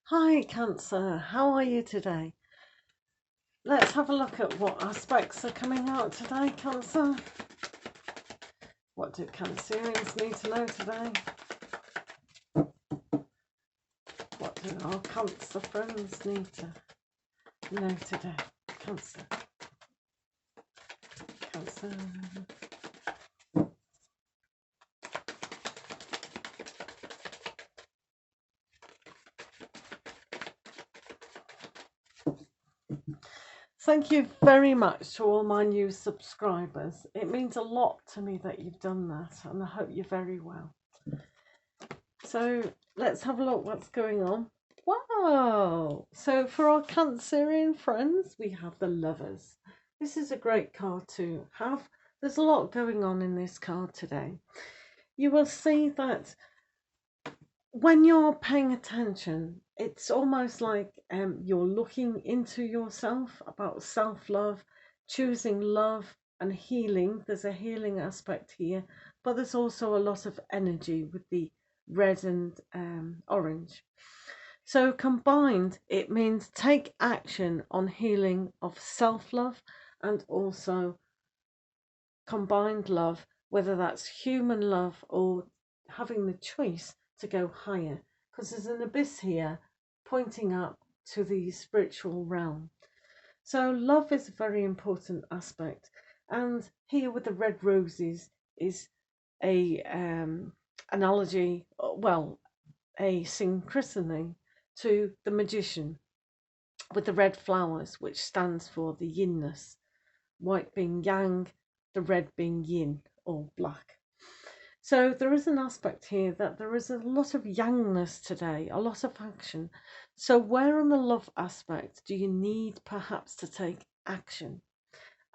Hi Cancer, how are you today? Let's have a look at what aspects are coming out today, Cancer. What do Cancerians need to know today? What do our Cancer friends need to know today? Cancer. Cancer. Thank you very much to all my new subscribers. It means a lot to me that you've done that, and I hope you're very well. So let's have a look what's going on. Wow! So for our Cancerian friends, we have the Lovers. This is a great card to have. There's a lot going on in this card today. You will see that when you're paying attention, it's almost like you're looking into yourself, about self-love, choosing love and healing. There's a healing aspect here, but there's also a lot of energy with the red and orange. So combined, it means take action on healing of self-love and also combined love, whether that's human love or having the choice to go higher, because there's an abyss here pointing up to the spiritual realm. So love is a very important aspect, and here with the red roses is a analogy, well, a synchronicity to the magician with the red flowers, which stands for the yinness, white being yang, the red being yin or black. So there is an aspect here that there is a lot of yangness today, a lot of action. So where on the love aspect do you need perhaps to take action?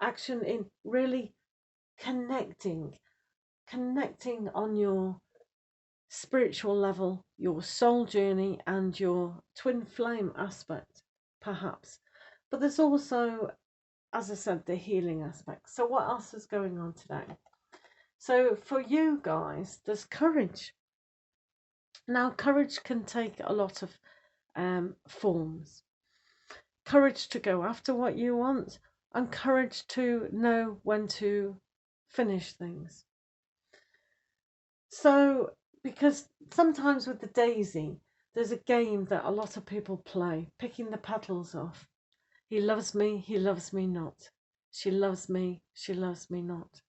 Action in really connecting on your spiritual level, your soul journey and your twin flame aspect, perhaps. But there's also, as I said, the healing aspect. So what else is going on today? So for you guys, there's courage. Now, courage can take a lot of forms. Courage to go after what you want, and courage to know when to finish things. So, because sometimes with the daisy, there's a game that a lot of people play, picking the petals off. He loves me not. She loves me not.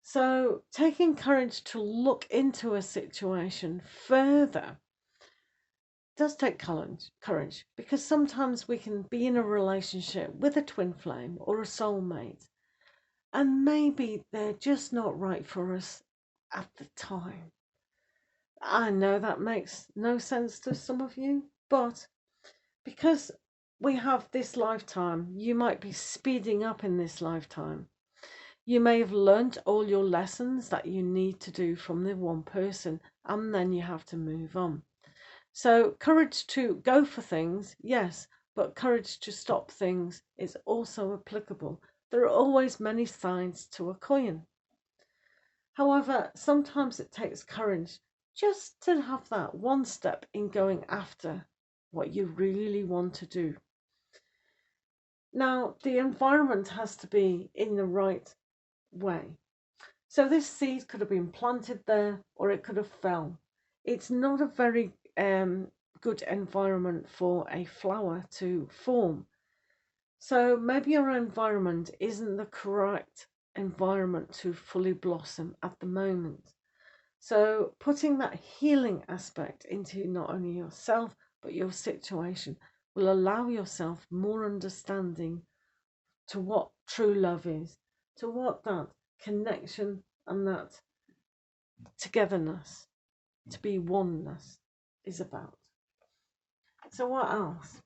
So taking courage to look into a situation further does take courage, because sometimes we can be in a relationship with a twin flame or a soulmate, and maybe they're just not right for us at the time. I know that makes no sense to some of you, but because we have this lifetime, you might be speeding up in this lifetime. You may have learnt all your lessons that you need to do from the one person, and then you have to move on. So courage to go for things, yes, but courage to stop things is also applicable. There are always many sides to a coin. However, sometimes it takes courage just to have that one step in going after what you really want to do. Now, the environment has to be in the right way. So this seed could have been planted there, or it could have fell. It's not a very good environment for a flower to form. So maybe your environment isn't the correct environment to fully blossom at the moment. So putting that healing aspect into not only yourself, but your situation will allow yourself more understanding to what true love is, to what that connection and that togetherness, to be oneness is about. So what else?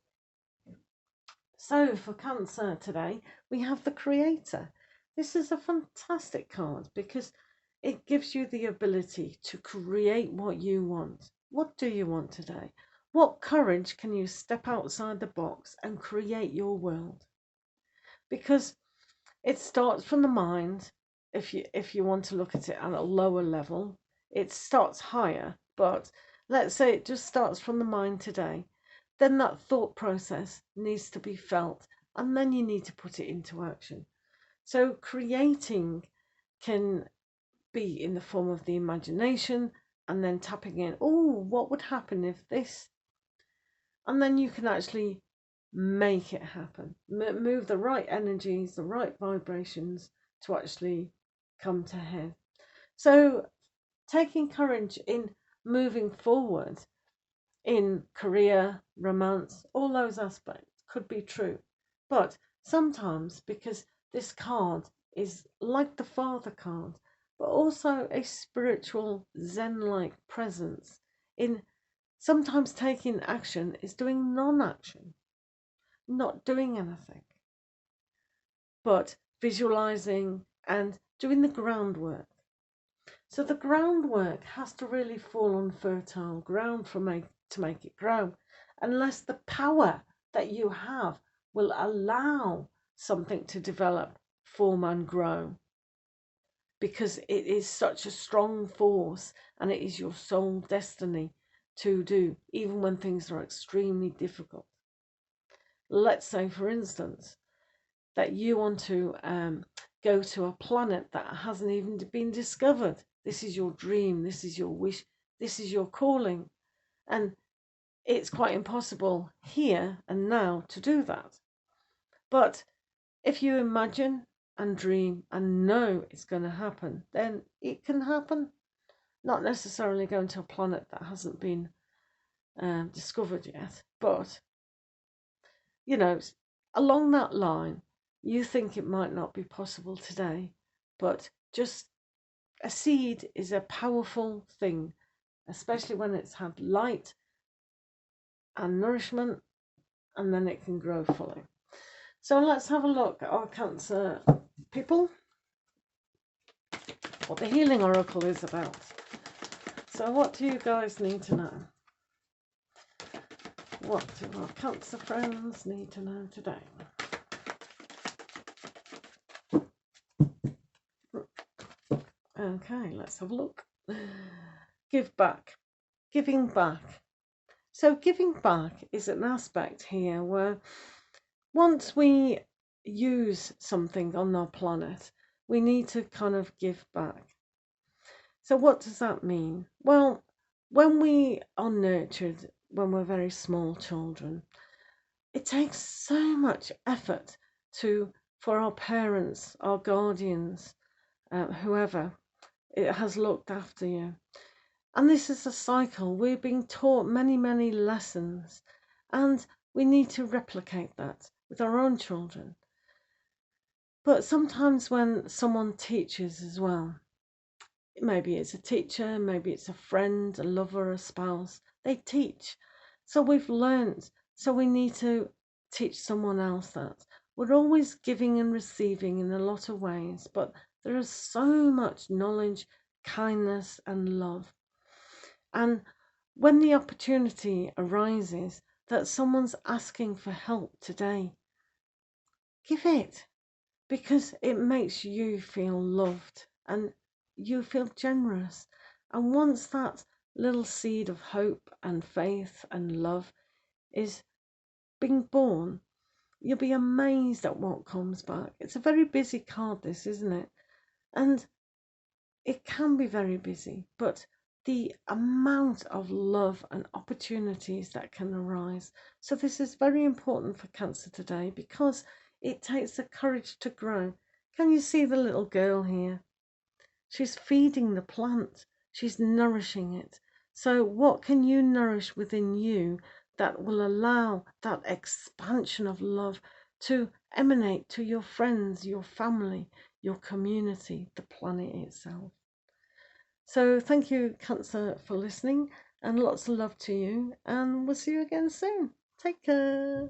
So for Cancer today, we have the Creator. This is a fantastic card because it gives you the ability to create what you want. What do you want today? What courage can you step outside the box and create your world? Because it starts from the mind. If you want to look at it at a lower level, it starts higher. But let's say it just starts from the mind today. then that thought process needs to be felt, and then you need to put it into action. So creating can be in the form of the imagination, and then tapping in, oh, what would happen if this? And then you can actually make it happen. Move the right energies, the right vibrations to actually come to head. So taking courage in moving forward in career, romance, all those aspects could be true. But sometimes, because this card is like the Father card, but also a spiritual Zen-like presence in sometimes taking action is doing non-action, not doing anything, but visualizing and doing the groundwork. So the groundwork has to really fall on fertile ground to make it grow, unless the power that you have will allow something to develop, form and grow, because it is such a strong force and it is your soul destiny to do, even when things are extremely difficult. Let's say, for instance, that you want to go to a planet that hasn't even been discovered. This is your dream, this is your wish, this is your calling. And it's quite impossible here and now to do that. But if you imagine and dream and know it's going to happen, then it can happen. Not necessarily going to a planet that hasn't been discovered yet, but, you know, along that line, you think it might not be possible today, but just a seed is a powerful thing, especially when it's had light and nourishment, and then it can grow fully. So let's have a look at our Cancer people, what the healing oracle is about. So what do you guys need to know? What do our Cancer friends need to know today? Okay, let's have a look. Give back. Giving back. So giving back is an aspect here where once we use something on our planet, we need to kind of give back. So what does that mean? Well, when we are nurtured, when we're very small children, it takes so much effort for our parents, our guardians, whoever it has looked after you. And this is a cycle. We're being taught many, many lessons, and we need to replicate that with our own children. But sometimes when someone teaches as well, maybe it's a teacher, maybe it's a friend, a lover, a spouse, they teach. So we've learned, so we need to teach someone else that. We're always giving and receiving in a lot of ways, but there is so much knowledge, kindness and love. And when the opportunity arises that someone's asking for help today, give it, because it makes you feel loved and you feel generous. And once that little seed of hope and faith and love is being born, you'll be amazed at what comes back. It's a very busy card, this, isn't it? And it can be very busy, but the amount of love and opportunities that can arise. So this is very important for Cancer today, because it takes the courage to grow. Can you see the little girl here? She's feeding the plant. She's nourishing it. So what can you nourish within you that will allow that expansion of love to emanate to your friends, your family, your community, the planet itself? So thank you, Cancer, for listening, and lots of love to you, and we'll see you again soon. Take care.